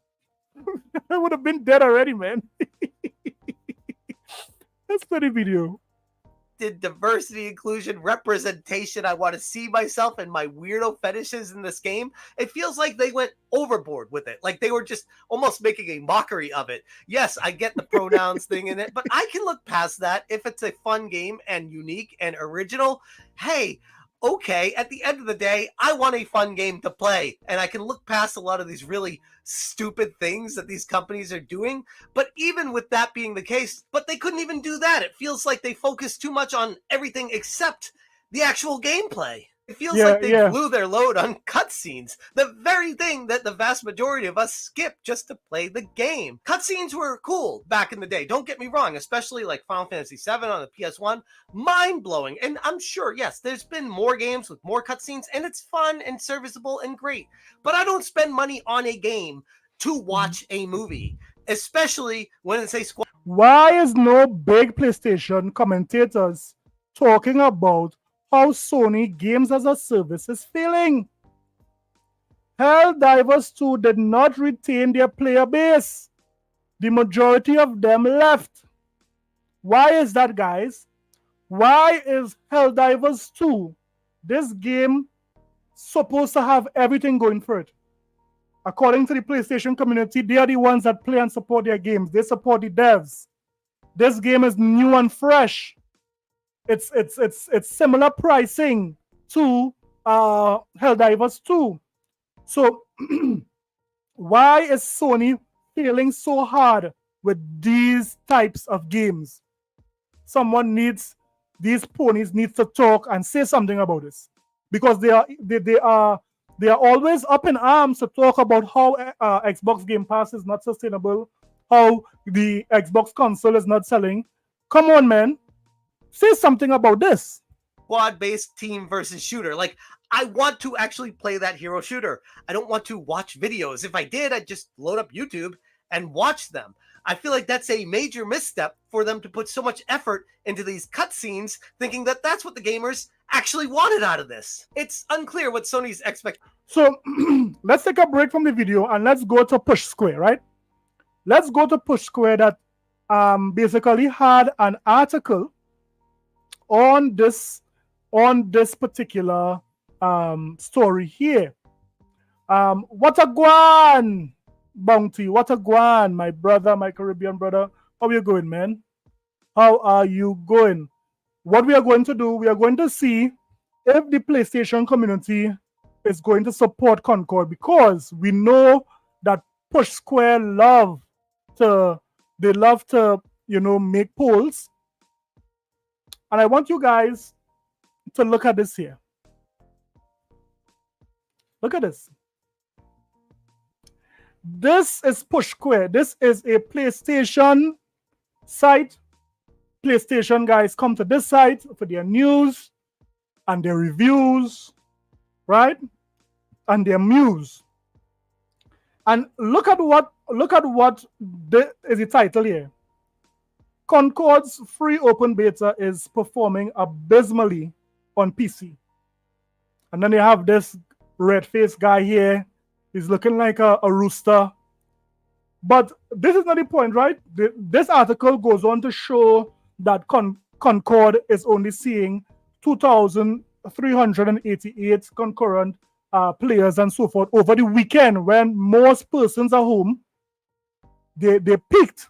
I would have been dead already, man. That's funny video. Diversity, inclusion, representation. I want to see myself and my weirdo fetishes in this game. It feels like they went overboard with it. Like they were just almost making a mockery of it. Yes, I get the pronouns thing in it, but I can look past that if it's a fun game and unique and original. Hey, okay, at the end of the day, I want a fun game to play, and I can look past a lot of these really stupid things that these companies are doing. But even with that being the case, but they couldn't even do that. It feels like they focus too much on everything except the actual gameplay. It feels like they blew their load on cutscenes, the very thing that the vast majority of us skip just to play the game. Cutscenes were cool back in the day, don't get me wrong, especially like Final Fantasy VII on the PS1. Mind-blowing. And I'm sure, yes, there's been more games with more cutscenes, and it's fun and serviceable and great. But I don't spend money on a game to watch a movie, especially when it's a squad. Why is no big PlayStation commentators talking about how Sony Games as a Service is failing? Helldivers 2 did not retain their player base. The majority of them left. Why is that, guys? Why is Helldivers 2, this game, supposed to have everything going for it? According to the PlayStation community, they are the ones that play and support their games. They support the devs. This game is new and fresh. It's similar pricing to Helldivers 2. So why is Sony failing so hard with these types of games? These ponies need to talk and say something about this, because they are always up in arms to talk about how Xbox Game Pass is not sustainable, how the Xbox console is not selling. Come on, man. Say something about this. Squad-based team versus shooter. Like, I want to actually play that hero shooter. I don't want to watch videos. If I did, I'd just load up YouTube and watch them. I feel like that's a major misstep for them to put so much effort into these cutscenes, thinking that that's what the gamers actually wanted out of this. It's unclear what Sony's expectation. So let's take a break from the video and let's go to Push Square, right? Let's go to Push Square that basically had an article on this particular story here. What a guan, Bounty. What a guan, my brother, my Caribbean brother. How are you going, man? How are you going? What we are going to do, we are going to see if the PlayStation community is going to support Concord, because we know that Push Square love to make polls. And I want you guys to look at this here. Look at this. This is Push Square. This is a PlayStation site. PlayStation guys come to this site for their news and their reviews, right? And their news. And look at what is the title here. Concord's free open beta is performing abysmally on PC. And then they have this red-faced guy here. He's looking like a rooster. But this is not the point, right? This article goes on to show that Concord is only seeing 2,388 concurrent players and so forth over the weekend, when most persons are home. They peaked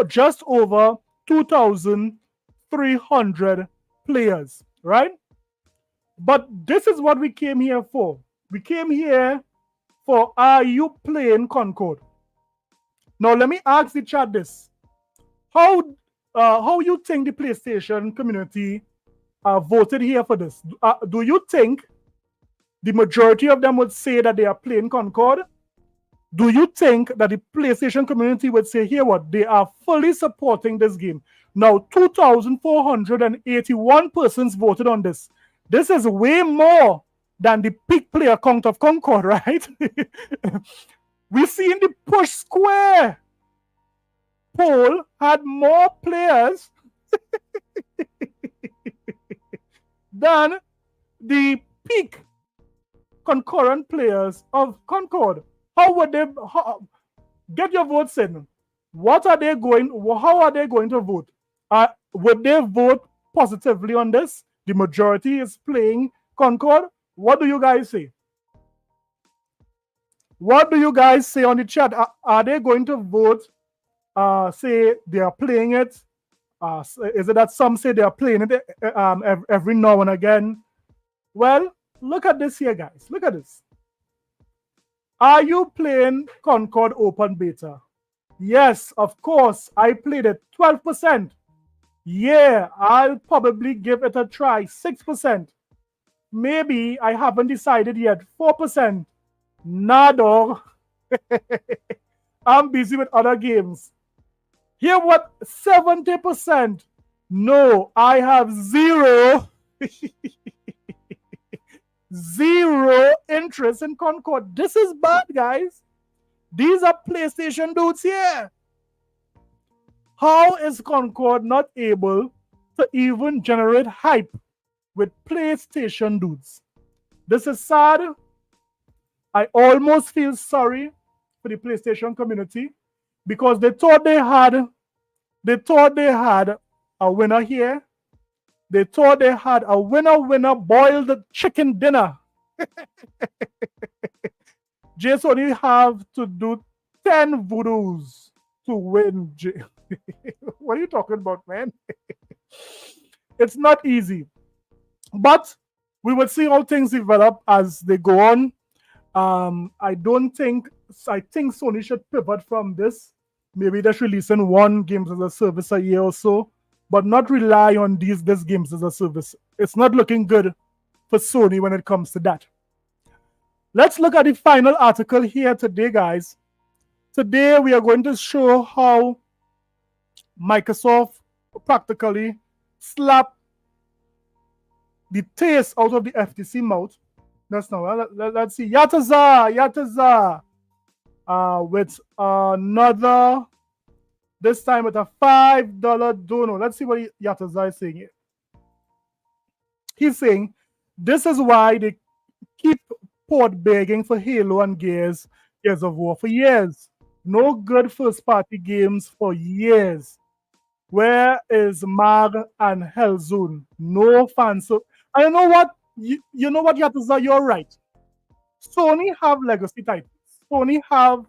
just over 2,300 players, right? But this is what we came here for. We came here for, are you playing Concord? Now let me ask the chat this: how you think the PlayStation community voted here for this? Do you think the majority of them would say that they are playing Concord? Do you think that the PlayStation community would say, here what, they are fully supporting this game? Now, 2,481 persons voted on this. This is way more than the peak player count of Concord, right? We see in the Push Square poll had more players than the peak concurrent players of Concord. How would they get your votes in? What are they going? How are they going to vote? Would they vote positively on this? The majority is playing Concord. What do you guys say? What do you guys say on the chat? Are they going to vote? Say they are playing it. Is it that some say they are playing it every now and again? Well, look at this here, guys. Look at this. Are you playing Concord Open Beta? Yes, of course. I played it. 12%. Yeah, I'll probably give it a try. 6%. Maybe I haven't decided yet. 4%. Nah, dog. I'm busy with other games. Hear what? 70%. No, I have zero. Zero interest in Concord. This is bad, guys. These are PlayStation dudes here. How is Concord not able to even generate hype with PlayStation dudes? This is sad. I almost feel sorry for the PlayStation community because they thought they had a winner here. They thought they had a winner boiled chicken dinner. Sony have to do 10 voodoos to win. What are you talking about, man? It's not easy. But we will see how things develop as they go on. I think Sony should pivot from this. Maybe they're releasing one games as a service a year or so, but not rely on these games as a service. It's not looking good for Sony when it comes to that. Let's look at the final article here today, guys. Today, we are going to show how Microsoft practically slapped the taste out of the FTC mouth. Let's see. Yataza. With another, this time with a $5 dono. Let's see what Yataza is saying here. He's saying, this is why they keep port begging for Halo and Gears of War for years. No good first-party games for years. Where is Mag and Hellzone? No fans. So, I know what, you know what, Yataza, you're right. Sony have legacy titles. Sony have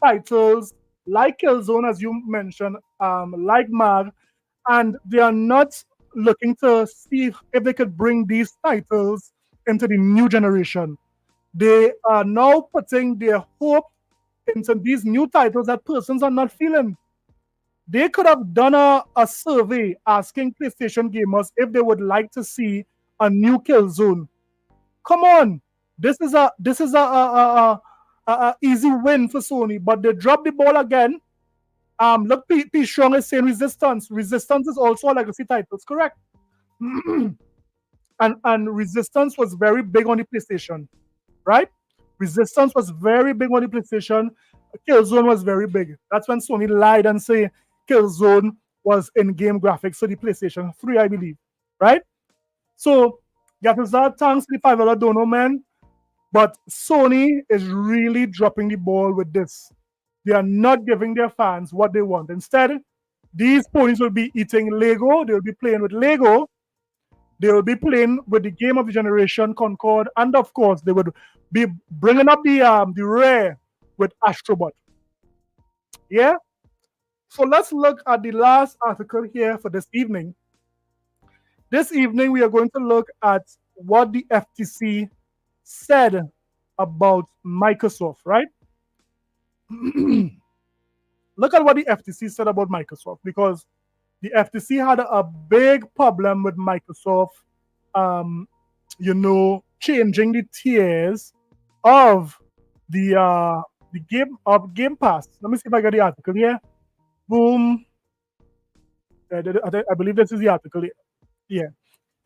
titles like Killzone, as you mentioned, like Mag, and they are not looking to see if they could bring these titles into the new generation. They are now putting their hope into these new titles that persons are not feeling. They could have done a survey asking PlayStation gamers if they would like to see a new Killzone. Come on, this is a easy win for Sony, but they dropped the ball again. Look, P. Strong is saying Resistance. Resistance is also a legacy title, correct? and Resistance was very big on the PlayStation, right? Resistance was very big on the PlayStation. Killzone was very big. That's when Sony lied and say Killzone was in-game graphics for the PlayStation 3, I believe, right? So, Yakuza, thanks to the $5 dono, man. But Sony is really dropping the ball with this. They are not giving their fans what they want. Instead, these ponies will be eating Lego. They will be playing with Lego. They will be playing with the game of the generation, Concord. And of course, they would be bringing up the Rare with Astrobot. Yeah? So let's look at the last article here for this evening. This evening, we are going to look at what the FTC said about Microsoft, right? Look at what the FTC said about Microsoft, because the FTC had a big problem with Microsoft, changing the tiers of the Game Pass. Let me see if I got the article here. Boom. I believe this is the article here. Yeah.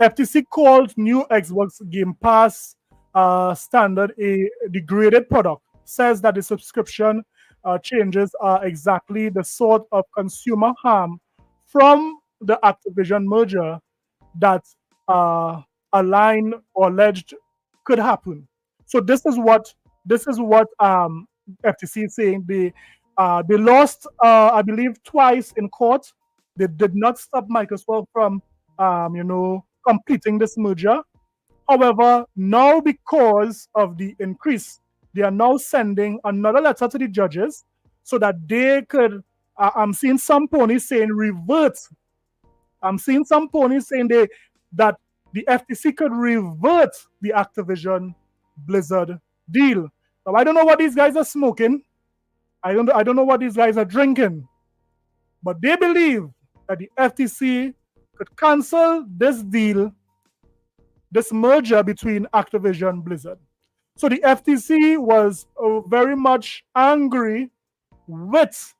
FTC called new Xbox Game Pass standard a degraded product. Says that the subscription changes are exactly the sort of consumer harm from the Activision merger that aligned or alleged could happen. So this is what FTC is saying. They lost, I believe, twice in court. They did not stop Microsoft from completing this merger. However, now because of the increase, they are now sending another letter to the judges so that they could. I'm seeing some ponies saying revert. I'm seeing some ponies saying that the FTC could revert the Activision Blizzard deal. Now I don't know what these guys are smoking. I don't know what these guys are drinking, but they believe that the FTC could cancel this deal, this merger between Activision Blizzard. So the FTC was very much angry with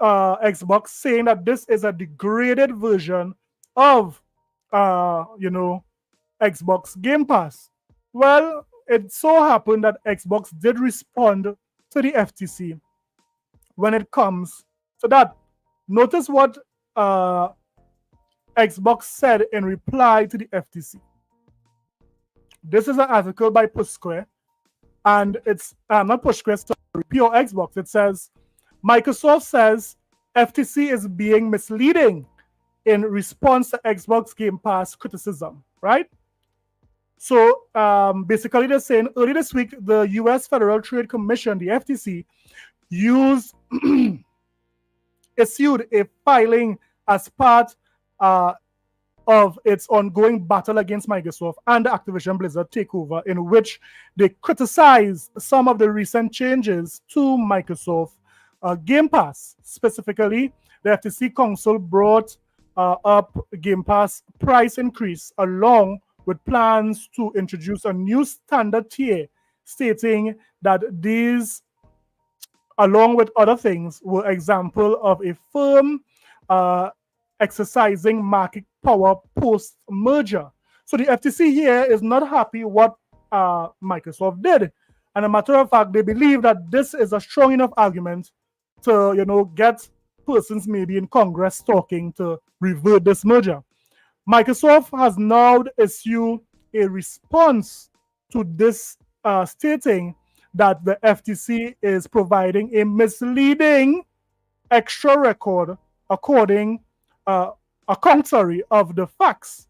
Xbox, saying that this is a degraded version of Xbox Game Pass. Well, it so happened that Xbox did respond to the FTC when it comes to that. Notice what Xbox said in reply to the FTC. This is an article by Push Square, and it's not Push Square, sorry, Pure Xbox. It says, Microsoft says FTC is being misleading in response to Xbox Game Pass criticism, right? So basically they're saying earlier this week, the US Federal Trade Commission, the FTC, issued a filing as part of its ongoing battle against Microsoft and the Activision Blizzard takeover, in which they criticized some of the recent changes to Microsoft Game Pass. Specifically, the FTC Council brought up Game Pass price increase along with plans to introduce a new standard tier, stating that these, along with other things, were example of a firm exercising market power post-merger. So the FTC here is not happy what Microsoft did. And a matter of fact, they believe that this is a strong enough argument to, get persons maybe in Congress talking to revert this merger. Microsoft has now issued a response to this, stating that the FTC is providing a misleading extra record according contrary of the facts.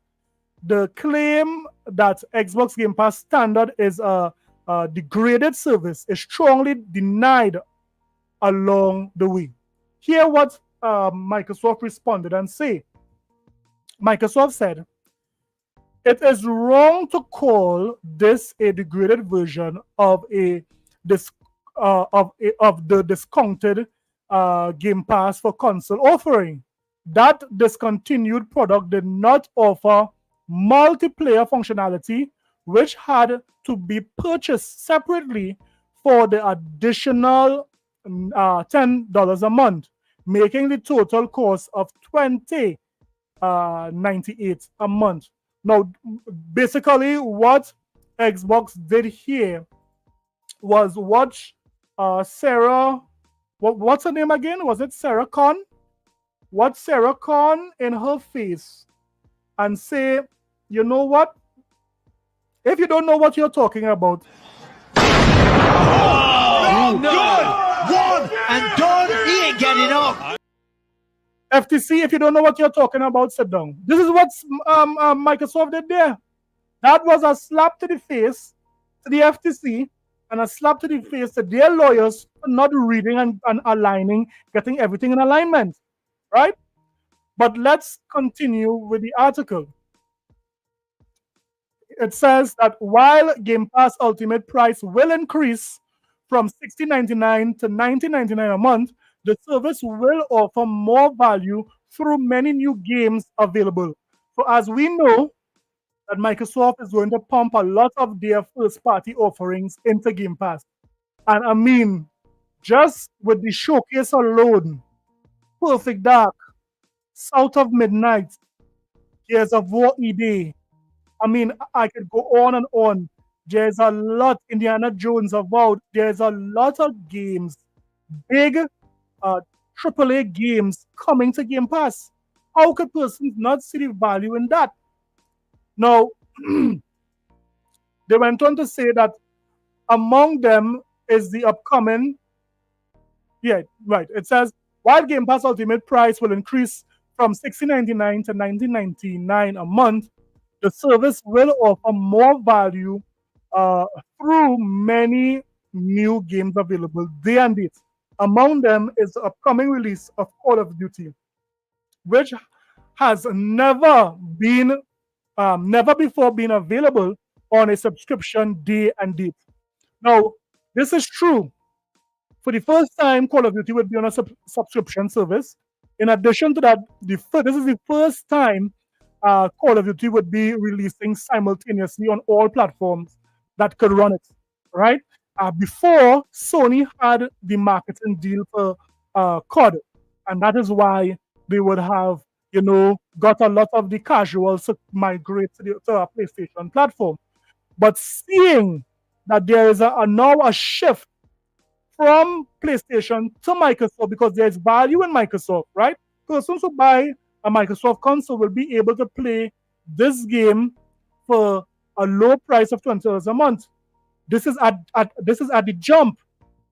The claim that Xbox Game Pass standard is a degraded service is strongly denied along the way. Hear what Microsoft responded and say. Microsoft said, it is wrong to call this a degraded version of the discounted Game Pass for console offering. That discontinued product did not offer multiplayer functionality, which had to be purchased separately for the additional $10 a month, making the total cost of $20.98 a month. Now, basically, what Xbox did here was watch Sarah. What's her name again? Was it Sarah Khan? What Sarah Khan in her face and say, you know what? If you don't know what you're talking about, One and done. He ain't getting up. FTC, if you don't know what you're talking about, sit down. This is what Microsoft did there. That was a slap to the face to the FTC and a slap to the face to their lawyers for not reading and aligning, getting everything in alignment, right? But let's continue with the article. It says that while Game Pass Ultimate price will increase from $16.99 to $19.99 a month, the service will offer more value through many new games available. So as we know, that Microsoft is going to pump a lot of their first-party offerings into Game Pass. And I mean, just with the showcase alone, Perfect Dark, South of Midnight, Gears of War ED. I mean, I could go on and on. There's a lot, Indiana Jones about. There's a lot of games, big AAA games coming to Game Pass. How could persons not see the value in that? Now, They went on to say that among them is the upcoming. Yeah, right. It says while Game Pass Ultimate price will increase from $16.99 to $19.99 a month, the service will offer more value through many new games available day and date. Among them is the upcoming release of Call of Duty, which has never before been available on a subscription day and date. Now, this is true. For the first time, Call of Duty would be on a subscription service. In addition to that, this is the first time Call of Duty would be releasing simultaneously on all platforms that could run it, right? Before, Sony had the marketing deal for COD, and that is why they would have, got a lot of the casuals to migrate to a PlayStation platform. But seeing that there is now a shift from PlayStation to Microsoft because there's value in Microsoft, right? Persons who buy a Microsoft console will be able to play this game for a low price of $20 a month. This is at the jump.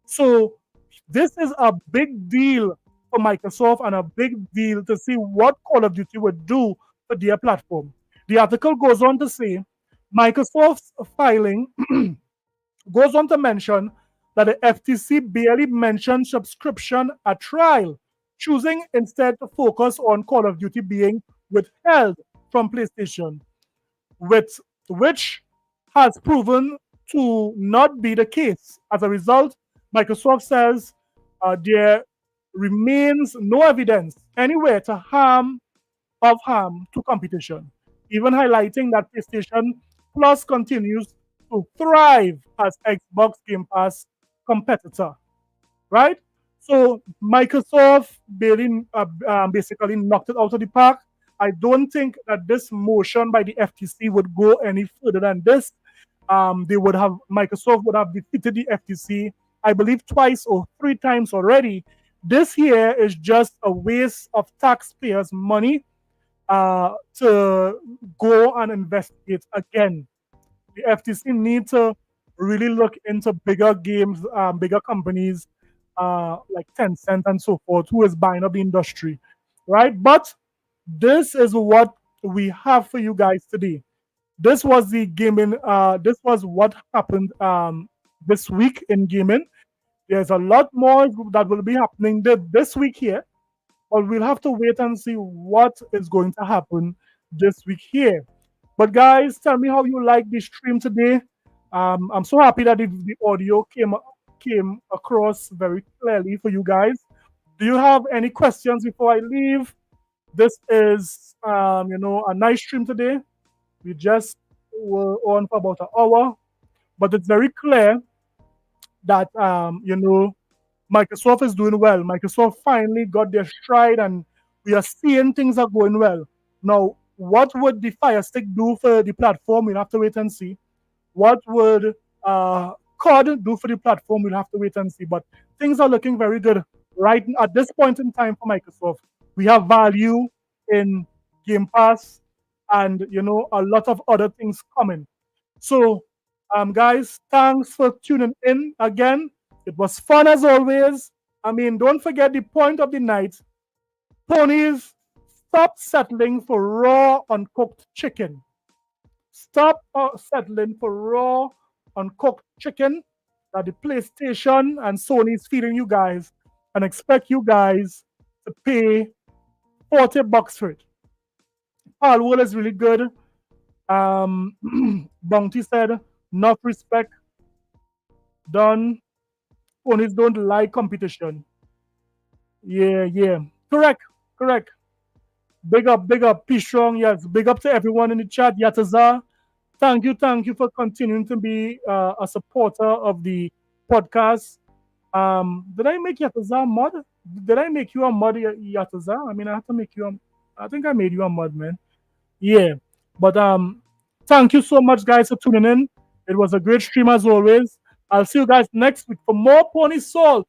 So this is a big deal for Microsoft and a big deal to see what Call of Duty would do for their platform. The article goes on to say Microsoft's filing goes on to mention that the FTC barely mentioned subscription at trial, choosing instead to focus on Call of Duty being withheld from PlayStation, which has proven to not be the case. As a result, Microsoft says there remains no evidence anywhere to harm to competition, even highlighting that PlayStation Plus continues to thrive as Xbox Game Pass competitor, right? So Microsoft basically knocked it out of the park. I don't think that this motion by the FTC would go any further than this. Microsoft would have defeated the FTC, I believe, twice or three times already. This here is just a waste of taxpayers' money to go and investigate again. The FTC need to really look into bigger games, bigger companies like Tencent and so forth, who is buying up the industry, right? But this is what we have for you guys today. This was the gaming. This was what happened this week in gaming. There's a lot more that will be happening this week here, but we'll have to wait and see what is going to happen this week here. But guys, tell me how you like the stream today. I'm so happy that the audio came across very clearly for you guys. Do you have any questions before I leave? This is, a nice stream today. We just were on for about an hour, but it's very clear that, Microsoft is doing well. Microsoft finally got their stride, and we are seeing things are going well. Now, what would the Fire Stick do for the platform? We'll have to wait and see. What would COD do for the platform? We'll have to wait and see. But things are looking very good right at this point in time for Microsoft. We have value in Game Pass and, a lot of other things coming. So, guys, thanks for tuning in again. It was fun as always. I mean, don't forget the point of the night. Ponies, stop settling for raw, uncooked chicken. Stop settling for raw, uncooked chicken that the PlayStation and Sony is feeding you guys and expect you guys to pay $40 for it. Palworld is really good. Bounty said, enough respect. Done. Ponies don't like competition. Yeah. Correct. Big up, P Strong. Yes, big up to everyone in the chat. Yataza, thank you for continuing to be a supporter of the podcast. Did I make Yataza a mod? Did I make you a mod, Yataza? I mean, I have to make you I think I made you a mod, man. Yeah, but thank you so much, guys, for tuning in. It was a great stream as always. I'll see you guys next week for more Pony Soul,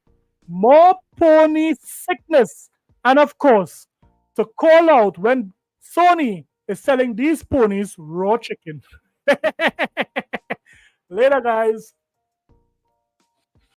more Pony Sickness, and of course, to call out when Sony is selling these ponies raw chicken. Later, guys.